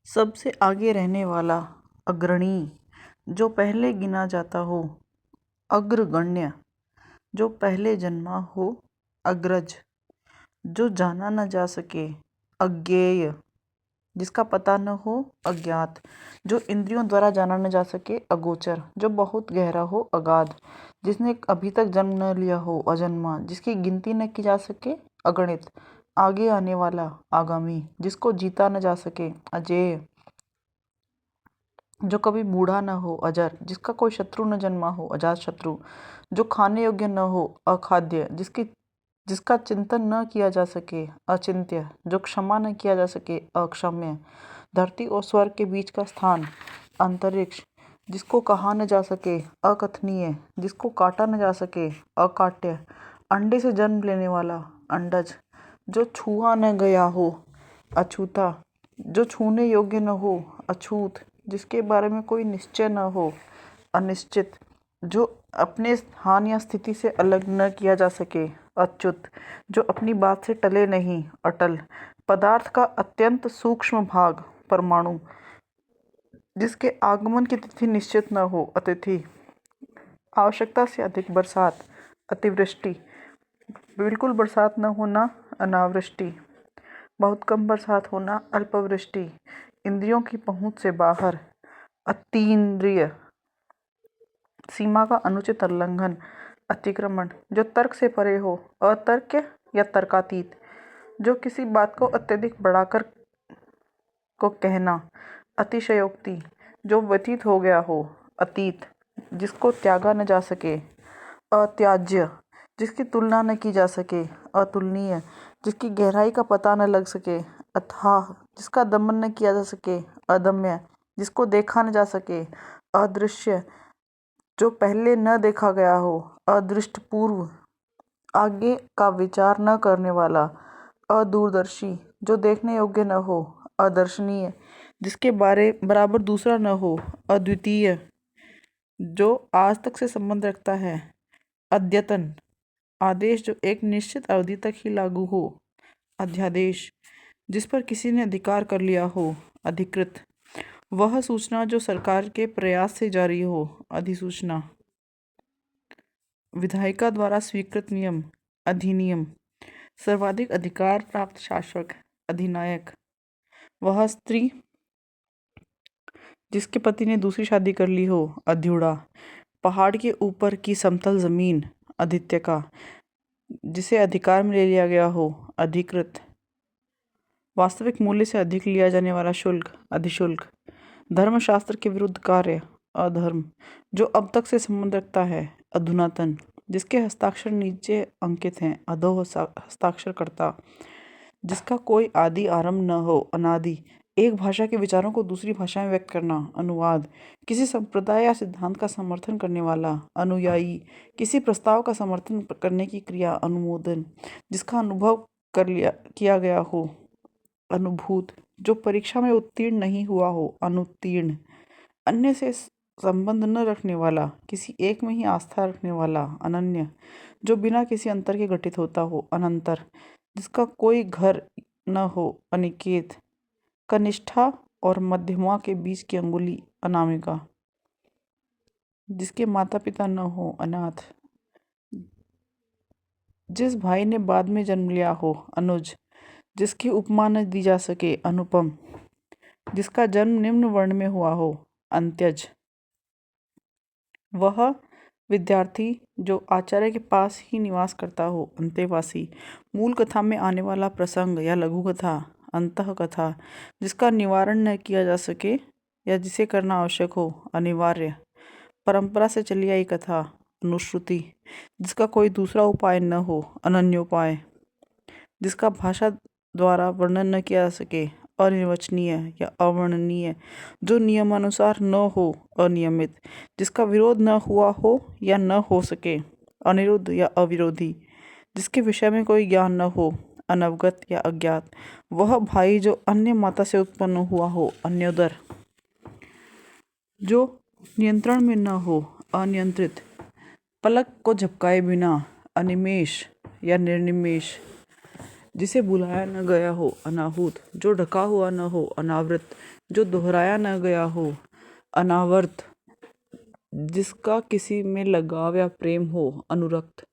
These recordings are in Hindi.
सबसे आगे रहने वाला, अग्रणी, जो पहले गिना जाता हो, अग्रगण्य, जो पहले जन्मा हो, अग्रज, जो जाना न जा सके, अज्ञेय, जिसका पता न हो, अज्ञात, जो इंद्रियों द्वारा जाना न जा सके, अगोचर, जो बहुत गहरा हो, अगाध, जिसने अभी तक जन्म न लिया हो, अजन्मा, जिसकी गिनती न की जा सके, अगणित, आगे आने वाला, आगामी, जिसको जीता न जा सके, अजेय, जो कभी बूढ़ा न हो, अजर, जिसका कोई शत्रु न जन्मा हो, अजात शत्रु, जो खाने योग्य न हो, अखाद्य, जिसका चिंतन न किया जा सके, अचिंत्य, जो क्षमा न किया जा सके, अक्षम्य, धरती और स्वर्ग के बीच का स्थान, अंतरिक्ष, जिसको कहा न जा सके, अकथनीय, जिसको काटा न जा सके, अकाट्य, अंडे से जन्म लेने वाला, अंडज, जो छुआ न गया हो, अछूता, जो छूने योग्य न हो, अछूत, जिसके बारे में कोई निश्चय न हो, अनिश्चित, जो अपने स्थान या स्थिति से अलग न किया जा सके, अच्युत, जो अपनी बात से टले नहीं, अटल, पदार्थ का अत्यंत सूक्ष्म भाग, परमाणु, जिसके आगमन की तिथि निश्चित न हो, अतिथि, आवश्यकता से अधिक बरसात, अतिवृष्टि, बिल्कुल बरसात न होना, अनावृष्टि, बहुत कम बरसात होना, अल्पवृष्टि, इंद्रियों की पहुंच से बाहर, अतीन्द्रिय, सीमा का अनुचित उल्लंघन, अतिक्रमण, जो तर्क से परे हो, अतर्क्य या तर्कातीत, जो किसी बात को अत्यधिक बढ़ाकर को कहना, अतिशयोक्ति, जो व्यतीत हो गया हो, अतीत, जिसको त्यागा न जा सके, अत्याज्य, जिसकी तुलना न की जा सके, अतुलनीय, जिसकी गहराई का पता न लग सके, अथाह, जिसका दमन न किया जा सके, अदम्य, जिसको देखा न जा सके, अदृश्य, जो पहले न देखा गया हो, अदृष्टपूर्व, आगे का विचार न करने वाला, अदूरदर्शी, जो देखने योग्य न हो, अदर्शनीय, जिसके बारे बराबर दूसरा न हो, अद्वितीय, जो आज तक से संबंध रखता है, अद्यतन, आदेश जो एक निश्चित अवधि तक ही लागू हो, अध्यादेश, जिस पर किसी ने अधिकार कर लिया हो, अधिकृत, वह सूचना जो सरकार के प्रयास से जारी हो, अधिसूचना, विधायिका द्वारा स्वीकृत नियम, अधिनियम, सर्वाधिक अधिकार प्राप्त शासक, अधिनायक, वह स्त्री जिसके पति ने दूसरी शादी कर ली हो, अध्युड़ा, पहाड़ के ऊपर की समतल जमीन, अधित्यका, जिसे अधिकार में ले लिया गया हो, अधिकृत, वास्तविक मूल्य से अधिक लिया जाने वाला शुल्क, अधिशुल्क, धर्मशास्त्र के विरुद्ध कार्य, अधर्म, जो अब तक से संबंध रखता है, अधुनातन, जिसके हस्ताक्षर नीचे अंकित हैं, अधो हस्ताक्षरकर्ता, जिसका कोई आदि आरंभ न हो, अनादि, एक भाषा के विचारों को दूसरी भाषा में व्यक्त करना, अनुवाद, किसी संप्रदाय या सिद्धांत का समर्थन करने वाला, अनुयायी, किसी प्रस्ताव का समर्थन करने की क्रिया, अनुमोदन, जिसका अनुभव किया गया हो, अनुभूत, जो परीक्षा में उत्तीर्ण नहीं हुआ हो, अनुत्तीर्ण, अन्य से संबंध न रखने वाला, किसी एक में ही आस्था रखने वाला, अनन्य, जो बिना किसी अंतर के घटित होता हो, अनंतर, जिसका कोई घर न हो, अनिकेत, कनिष्ठा और मध्यमा के बीच की अंगुली, अनामिका, जिसके माता पिता न हो, अनाथ, जिस भाई ने बाद में जन्म लिया हो, अनुज, जिसकी उपमा न दी जा सके, अनुपम, जिसका जन्म निम्न वर्ण में हुआ हो, अंत्यज, वह विद्यार्थी जो आचार्य के पास ही निवास करता हो, अंतेवासी, मूल कथा में आने वाला प्रसंग या लघु कथा, अंतः कथा, जिसका निवारण न किया जा सके या जिसे करना आवश्यक हो, अनिवार्य, परंपरा से चली आई कथा, अनुश्रुति, जिसका कोई दूसरा उपाय न हो, अनन्योपाय, जिसका भाषा द्वारा वर्णन न किया जा सके, अनिर्वचनीय या अवर्णनीय, जो नियमानुसार न हो, अनियमित, जिसका विरोध न हुआ हो या न हो सके, अनिरुद्ध या अविरोधी, जिसके विषय में कोई ज्ञान न हो, अनवगत या अज्ञात, वह भाई जो अन्य माता से उत्पन्न हुआ हो, अन्योदर, जो नियंत्रण में न हो, अनियंत्रित, पलक को झपकाए बिना, अनिमेष या निर्निमेष, जिसे बुलाया न गया हो अनाहूत, जो ढका हुआ न हो अनावृत, जो दोहराया न गया हो अनावर्त, जिसका किसी में लगाव या प्रेम हो अनुरक्त,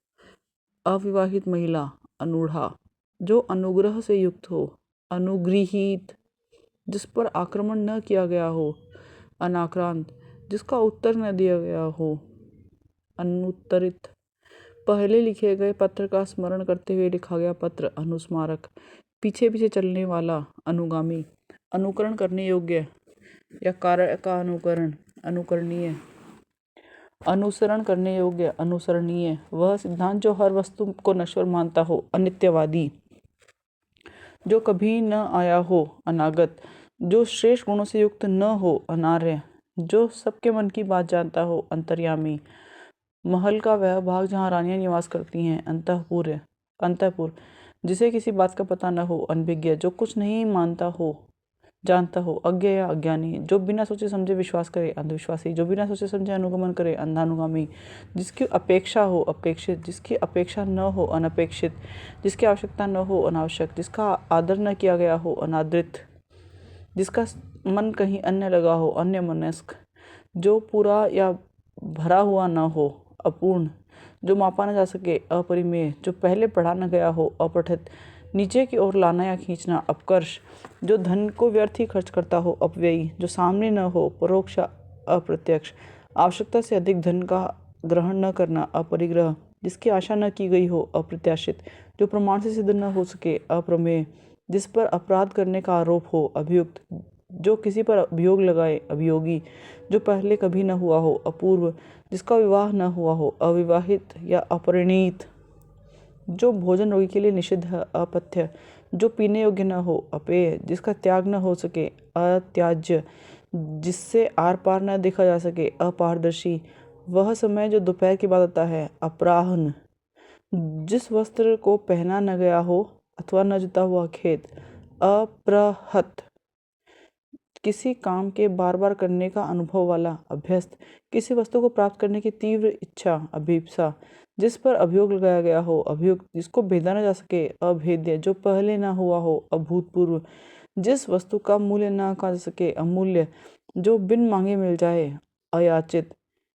अविवाहित महिला अनूढ़ा, जो अनुग्रह से युक्त हो अनुगृहीत, जिस पर आक्रमण न किया गया हो अनाक्रांत, जिसका उत्तर न दिया गया हो अनुत्तरित, पहले लिखे गए पत्र का स्मरण करते हुए लिखा गया पत्र अनुस्मारक, पीछे पीछे चलने वाला अनुगामी, अनुकरण करने योग्य या कार्य का अनुकरण अनुकरणीय, अनुसरण करने योग्य अनुसरणीय, वह सिद्धांत जो हर वस्तु को नश्वर मानता हो अनित्यवादी, जो कभी न आया हो अनागत, जो श्रेष्ठ गुणों से युक्त न हो अनार्य, जो सबके मन की बात जानता हो अंतर्यामी, महल का वह भाग जहाँ रानियां निवास करती हैं अंतःपुर, जिसे किसी बात का पता न हो अनभिज्ञ, जो कुछ नहीं मानता हो जानता हो अज्ञ या अज्ञानी, जो बिना सोचे समझे विश्वास करे अंधविश्वासी, जो बिना सोचे समझे अनुगमन करे अंधानुगामी, जिसकी अपेक्षा हो अपेक्षित, जिसकी अपेक्षा न हो अनपेक्षित, जिसकी आवश्यकता न हो अनावश्यक, जिसका आदर न किया गया हो अनादृत, जिसका मन कहीं अन्य लगा हो अन्यमनस्क, जो पूरा या भरा हुआ न हो अपूर्ण, जो मापा न जा सके अपरिमेय, जो पहले पढ़ा न गया हो अपठित, नीचे की ओर लाना या खींचना अपकर्ष, जो धन को व्यर्थ ही खर्च करता हो अपव्ययी, जो सामने न हो परोक्ष अप्रत्यक्ष, आवश्यकता से अधिक धन का ग्रहण न करना अपरिग्रह, जिसकी आशा न की गई हो अप्रत्याशित, जो प्रमाण से सिद्ध न हो सके अप्रमेय, जिस पर अपराध करने का आरोप हो अभियुक्त, जो किसी पर अभियोग लगाए अभियोगी, जो पहले कभी न हुआ हो अपूर्व, जिसका विवाह न हुआ हो अविवाहित या अपरिणीत, जो भोजन रोगी के लिए निषिद्ध है अपथ्य, जो पीने योग्य न हो अपेय, जिसका त्याग न हो सके अत्याज्य, जिससे आर पार न देखा जा सके अपारदर्शी, वह समय जो दोपहर के बाद आता है अपराह्न, जिस वस्त्र को पहना न गया हो अथवा न जुता हुआ खेत अप्रहत, किसी काम के बार बार करने का अनुभव वाला अभ्यस्त, किसी वस्तु को प्राप्त करने की तीव्र इच्छा अभीप्सा, जिस पर अभियोग लगाया गया हो अभियुक्त, जिसको भेदा न जा सके अभेद्य, जो पहले न हुआ हो अभूतपूर्व, जिस वस्तु का मूल्य न कहा जा सके अमूल्य, जो बिन मांगे मिल जाए अयाचित,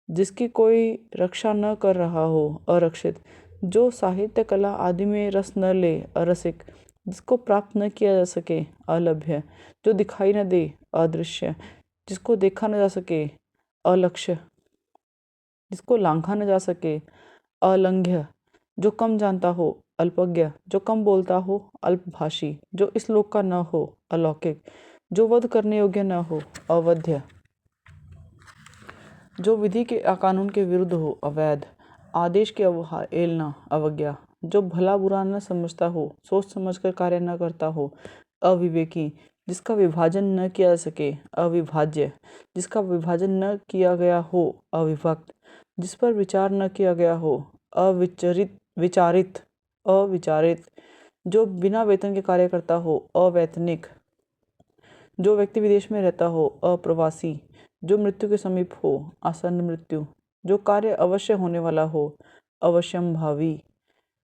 जिसकी कोई रक्षा न कर रहा हो अरक्षित, जो साहित्य कला आदि में रस न ले अरसिक, जिसको प्राप्त न किया जा सके अलभ्य, जो दिखाई न दे अदृश्य, जिसको देखा न जा सके अलक्ष्य, जिसको लांघा न जा सके अलंघ्य, जो कम जानता हो अल्पज्ञ, जो कम बोलता हो अल्पभाषी, जो इस लोक का न हो अलौकिक, जो वध करने योग्य न हो अवध्य, जो विधि के कानून के विरुद्ध हो अवैध, आदेश की अवहेलना अवज्ञा, जो भला बुरा न समझता हो सोच समझकर कार्य न करता हो अविवेकी, जिसका विभाजन न किया जा सके अविभाज्य, जिसका विभाजन न किया गया हो अविभक्त, जिस पर विचार न किया गया हो अविचारित, जो बिना वेतन के कार्य करता हो अवैतनिक, जो व्यक्ति विदेश में रहता हो अप्रवासी, जो मृत्यु के समीप हो आसन्न मृत्यु, जो कार्य अवश्य होने वाला हो अवश्यंभावी,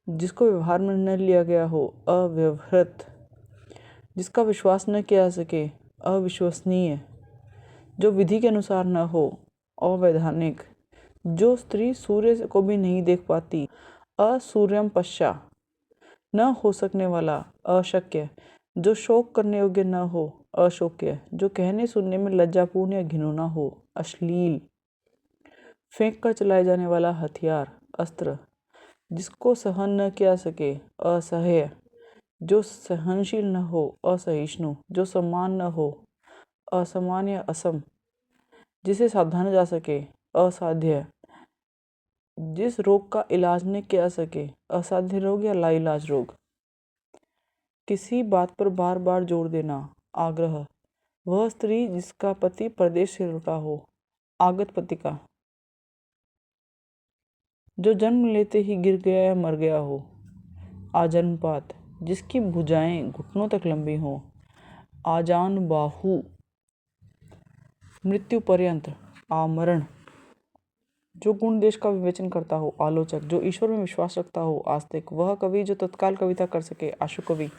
जिसको व्यवहार में न लिया गया हो अव्यवहृत, जिसका विश्वास न किया जा सके अविश्वसनीय, जो विधि के अनुसार न हो अवैधानिक, जो स्त्री सूर्य को भी नहीं देख पाती असूर्यम पश्चा, न हो सकने वाला अशक्य, जो शोक करने योग्य न हो अशोक्य, जो कहने सुनने में लज्जापूर्ण या घिनौना हो अश्लील, फेंक कर चलाए जाने वाला हथियार अस्त्र, जिसको सहन न किया सके असह्य, जो सहनशील न हो असहिष्णु, जो समान न हो असमान या असम, जिसे सावधान जा सके असाध्य, जिस रोग का इलाज न किया सके असाध्य रोग या लाइलाज रोग, किसी बात पर बार बार जोर देना आग्रह, वह स्त्री जिसका पति परदेश से लौटा हो आगत पति का, जो जन्म लेते ही गिर गया या मर गया हो आजन्मपात, जिसकी भुजाएं घुटनों तक लंबी हो आजान बाहु, मृत्यु पर्यंत आमरण, जो गुण देश का विवेचन करता हो, आलोचक। जो ईश्वर में विश्वास रखता हो, आस्तिक। वह कवि जो तत्काल कविता कर सके, आशु कवि।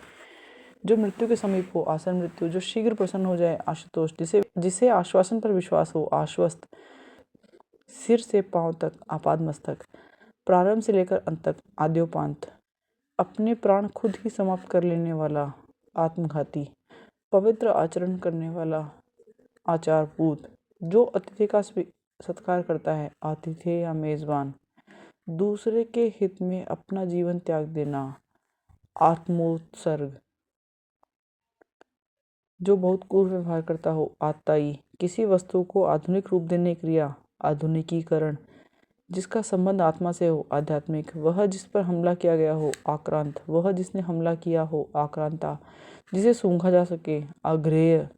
जो मृत्यु के समीप हो, आसन मृत्यु। जो शीघ्र प्रसन्न हो जाए, आशुतोष। जिसे आश्वासन पर विश्वास हो, आश्वस्त। सिर से पांव तक, आपाद मस्तक। प्रारंभ से लेकर अंत तक, आद्योपांत। अपने प्राण खुद ही समाप्त कर लेने वाला, आत्मघाती। पवित्र आचरण करने वाला, आचारपूत। जो अतिथि का सत्कार करता है, आतिथ्य या मेजबान। दूसरे के हित में अपना जीवन त्याग देना, आत्मोत्सर्ग। जो बहुत क्रूर व्यवहार करता हो, आतताई। किसी वस्तु को आधुनिक रूप देने की क्रिया, आधुनिकीकरण। जिसका संबंध आत्मा से हो, आध्यात्मिक। वह जिस पर हमला किया गया हो, आक्रांत। वह जिसने हमला किया हो, आक्रांता। जिसे सूंघा जा सके, अग्रेय।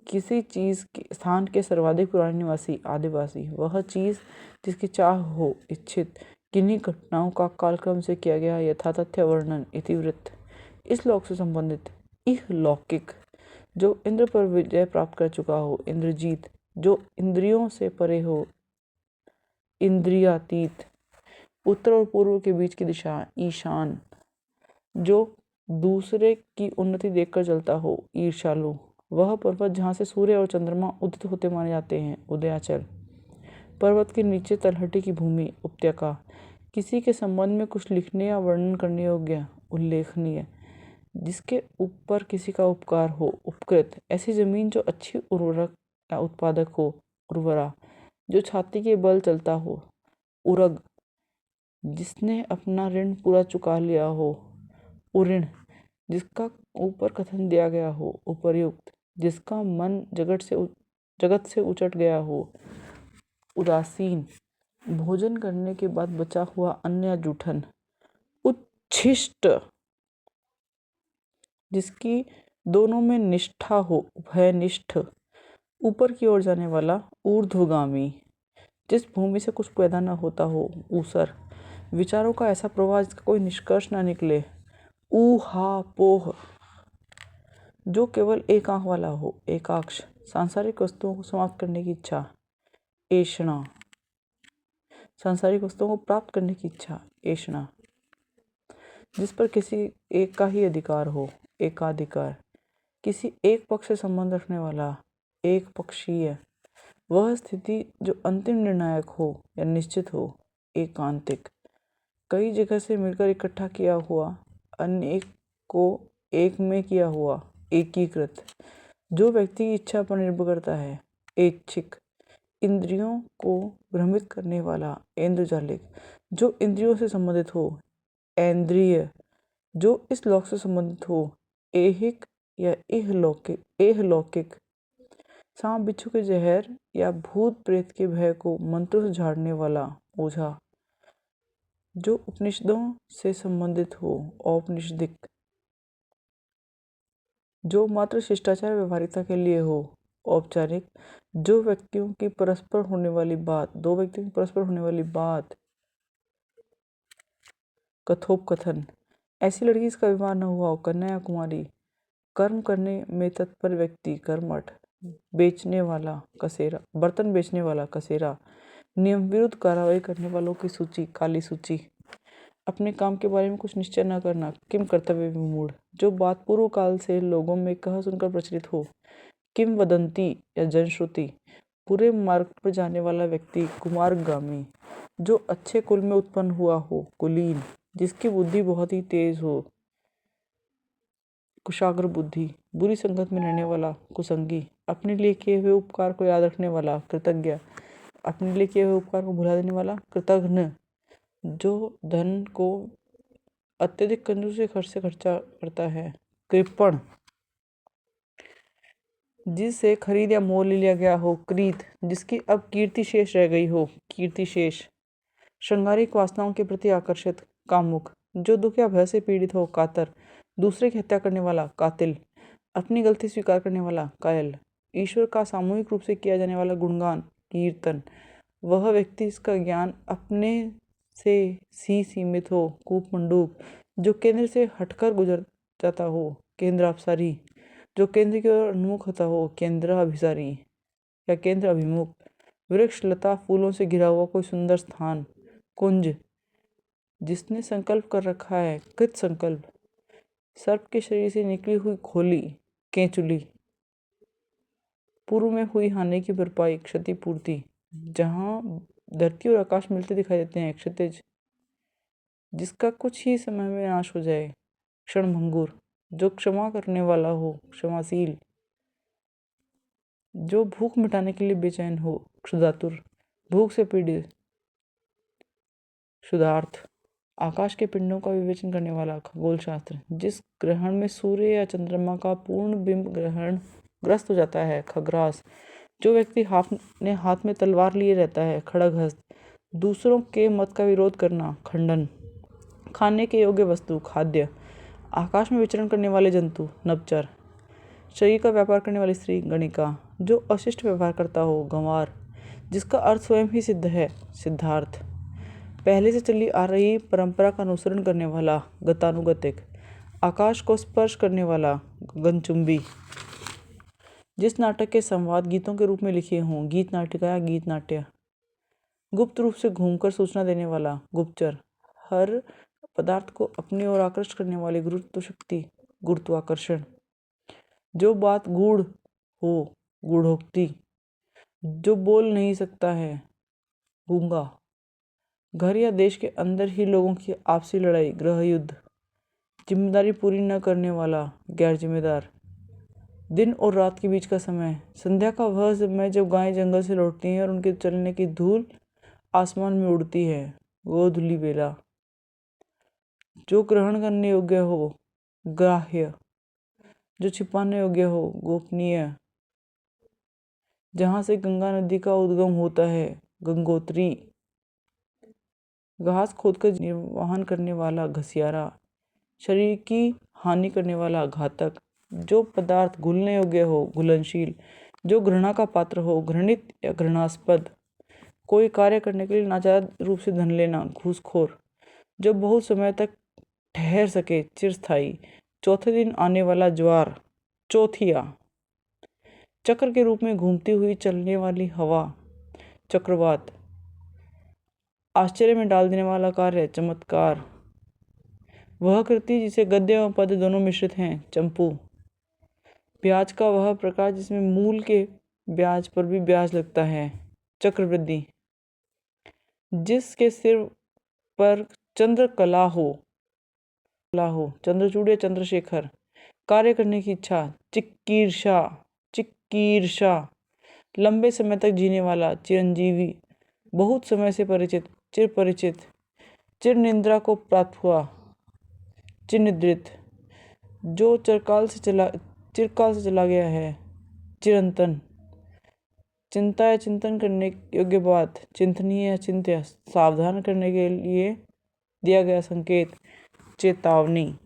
किसी चीज के स्थान के सर्वाधिक पुराने निवासी, आदिवासी। वह चीज जिसकी चाह हो, इच्छित। किन्हीं घटनाओं का कालक्रम से किया गया यथातथ्य वर्णन, इतिवृत्त। इस लोक से संबंधित, इहलौकिक। जो इंद्र पर विजय प्राप्त कर चुका हो, इंद्रजीत। जो इंद्रियों से परे हो, इंद्रियातीत। उत्तर और पूर्व के बीच की दिशा, ईशान। जो दूसरे की उन्नति देखकर चलता हो, ईर्ष्यालु। वह पर्वत जहाँ से सूर्य और चंद्रमा उदित होते माने जाते हैं, उदयाचल। पर्वत के नीचे तलहटी की भूमि, उपत्यका। किसी के संबंध में कुछ लिखने या वर्णन करने योग्य, उल्लेखनीय। जिसके ऊपर किसी का उपकार हो, उपकृत। ऐसी जमीन जो अच्छी उर्वरक या उत्पादक हो, उर्वरा। जो छाती के बल चलता हो, उरग। जिसने अपना ऋण पूरा चुका लिया हो, उऋण। जिसका ऊपर कथन दिया गया हो, उपर्युक्त। जिसका मन जगत से उचट गया हो, उदासीन। भोजन करने के बाद बचा हुआ अन्न या जूठन, उच्छिष्ट। जिसकी दोनों में निष्ठा हो, उभयनिष्ठ। ऊपर की ओर जाने वाला, ऊर्ध्वगामी। जिस भूमि से कुछ पैदा न होता हो, ऊसर। विचारों का ऐसा प्रवाह जिसका कोई निष्कर्ष न निकले, ऊहापोह। जो केवल एक आंख वाला हो, एकाक्ष। सांसारिक वस्तुओं को समाप्त करने की इच्छा, ऐषणा। सांसारिक वस्तुओं को प्राप्त करने की इच्छा, ऐषणा। जिस पर किसी एक का ही अधिकार हो, एकाधिकार। किसी एक पक्ष से संबंध रखने वाला, एक पक्षीय। वह स्थिति जो अंतिम निर्णायक हो या निश्चित हो, एकांतिक। कई जगह से मिलकर इकट्ठा किया हुआ, अनेक को एक में किया हुआ, एकीकृत। जो व्यक्ति की इच्छा पर निर्भर करता है, ऐच्छिक। इंद्रियों को भ्रमित करने वाला, इंद्रजालिक। जो इंद्रियों से संबंधित हो, ऐन्द्रिय। जो इस लोक से संबंधित हो, ऐहिक या इहलौकिक। सांप बिच्छू के जहर या भूत प्रेत के भय को मंत्रों से झाड़ने वाला, ओझा। जो उपनिषदों से संबंधित हो, औपनिषदिक। जो मात्र शिष्टाचार व्यवहारिकता के लिए हो, औपचारिक। जो व्यक्तियों की परस्पर होने वाली बात, दो व्यक्तियों की परस्पर होने वाली बात, कथोपकथन। ऐसी लड़की जिसका विवाह न हुआ हो, कन्या या कुमारी। कर्म करने में तत्पर व्यक्ति, कर्मठ। बेचने वाला, कसेरा। बर्तन बेचने वाला, कसेरा। नियम विरुद्ध कार्रवाई करने वालों की सूची, काली सूची। अपने काम के बारे में कुछ निश्चय न करना, किम कर्तव्य विमूढ़। जो बात पूर्व काल से लोगों में कह सुनकर प्रचलित हो, किंवदंती या जनश्रुति। पूरे मार्ग पर जाने वाला व्यक्ति, कुमार्गामी। जो अच्छे कुल में उत्पन्न हुआ हो, कुलीन। जिसकी बुद्धि बहुत ही तेज हो, कुशाग्र बुद्धि। बुरी संगत में रहने वाला, कुसंगी। अपने लिए किए हुए उपकार को याद रखने वाला, कृतज्ञ। अपने लिए किए हुए उपकार को भुला देने वाला, कृतघ्न। जो धन को अत्यधिक कंजूसी से खर्चा करता है, कृपण। जिसे खरीद या मोल लिया गया हो, क्रीत। जिसकी अब कीर्ति शेष रह गई हो, कीर्ति शेष। श्रृंगारिक वासनाओं के प्रति आकर्षित, कामुक। जो दुख या भय से पीड़ित हो, कातर। दूसरे की हत्या करने वाला, कातिल। अपनी गलती स्वीकार करने वाला, कायल। ईश्वर का सामूहिक रूप से किया जाने वाला गुणगान, कीर्तन। वह व्यक्ति जिसका ज्ञान अपने से ही सीमित हो, कूपमंडूक। जो केंद्र से हटकर गुजर जाता हो, केंद्रापसारी। जो केंद्र की ओर उन्मुख होता हो, केंद्राभिसारी या केंद्र अभिमुख। वृक्ष, लता, फूलों से घिरा हुआ कोई सुंदर स्थान। कुंज, जिसने संकल्प कर रखा है, कृत संकल्प। सर्प के शरीर से निकली हुई खोली, केंचुली। पूर्व में हुई हानि की भरपाई, क्षतिपूर्ति। जहाँ धरती और आकाश मिलते दिखाई देते हैं, क्षितिज। जिसका कुछ ही समय में नाश हो जाए, क्षणभंगुर। जो क्षमा करने वाला हो, क्षमाशील। जो भूख मिटाने के लिए बेचैन हो, क्षुधातुर। भूख से पीड़ित, क्षुधार्थ। आकाश के पिंडों का विवेचन करने वाला, खगोल शास्त्र। जिस ग्रहण में सूर्य या चंद्रमा का पूर्ण बिंब ग्रहण ग्रस्त हो जाता है, खग्रास। जो व्यक्ति हाथ में तलवार लिए रहता है, खड़गहस्त। दूसरों के मत का विरोध करना, खंडन। खाने के योग्य वस्तु, खाद्य। आकाश में विचरण करने वाले जंतु, नभचर। शरीर का व्यापार करने वाली स्त्री, गणिका। जो अशिष्ट व्यवहार करता हो, गंवार। जिसका अर्थ स्वयं ही सिद्ध है, सिद्धार्थ। पहले से चली आ रही परंपरा का अनुसरण करने वाला, गतानुगतिक। आकाश को स्पर्श करने वाला, गगनचुंबी। जिस नाटक के संवाद गीतों के रूप में लिखे हों, गीत नाटिका या गीत नाट्य। गुप्त रूप से घूमकर सूचना देने वाला, गुप्तचर। हर पदार्थ को अपनी ओर आकर्षित करने वाली गुरुत्व शक्ति, गुरुत्वाकर्षण। जो बात गूढ़ हो, गूढ़ोक्ति। जो बोल नहीं सकता है, गूंगा। घर या देश के अंदर ही लोगों की आपसी लड़ाई, गृह युद्ध। जिम्मेदारी पूरी न करने वाला, गैर जिम्मेदार। दिन और रात के बीच का समय, संध्या का वह समय जब गायें जंगल से लौटती हैं और उनके चलने की धूल आसमान में उड़ती है, गोधूली बेला। जो ग्रहण करने योग्य हो, ग्राह्य। जो छिपाने योग्य हो, गोपनीय। जहाँ से गंगा नदी का उद्गम होता है, गंगोत्री। घास खोदकर निर्वहन करने वाला, घसियारा। शरीर की हानि करने वाला, घातक। जो पदार्थ घुलने योग्य हो, घुलनशील। जो घृणा का पात्र हो, घृणित या घृणास्पद। कोई कार्य करने के लिए नाजायज रूप से धन लेना, घूसखोर। जो बहुत समय तक ठहर सके, चिरस्थायी। चौथे दिन आने वाला ज्वार, चौथिया। चक्र के रूप में घूमती हुई चलने वाली हवा, चक्रवात। आश्चर्य में डाल देने वाला कार्य, चमत्कार। वह कृति जिसे गद्य एवं पद्य दोनों मिश्रित हैं, चंपू। ब्याज का वह प्रकार जिसमें मूल के ब्याज पर भी ब्याज लगता है, चक्रवृद्धि। जिसके सिर पर चंद्रकला हो, चंद्रचूड़ या चंद्रशेखर। कार्य करने की इच्छा, चिकीर्षा, चिकीर्षा। लंबे समय तक जीने वाला, चिरंजीवी। बहुत समय से परिचित, चिर परिचित। चिर निद्रा को प्राप्त हुआ, चिरनिद्रित। जो चिरकाल से चला गया है, चिरंतन। चिंता या चिंतन करने योग्य बात, चिंतनीय या चिंत्य। सावधान करने के लिए दिया गया संकेत, चेतावनी।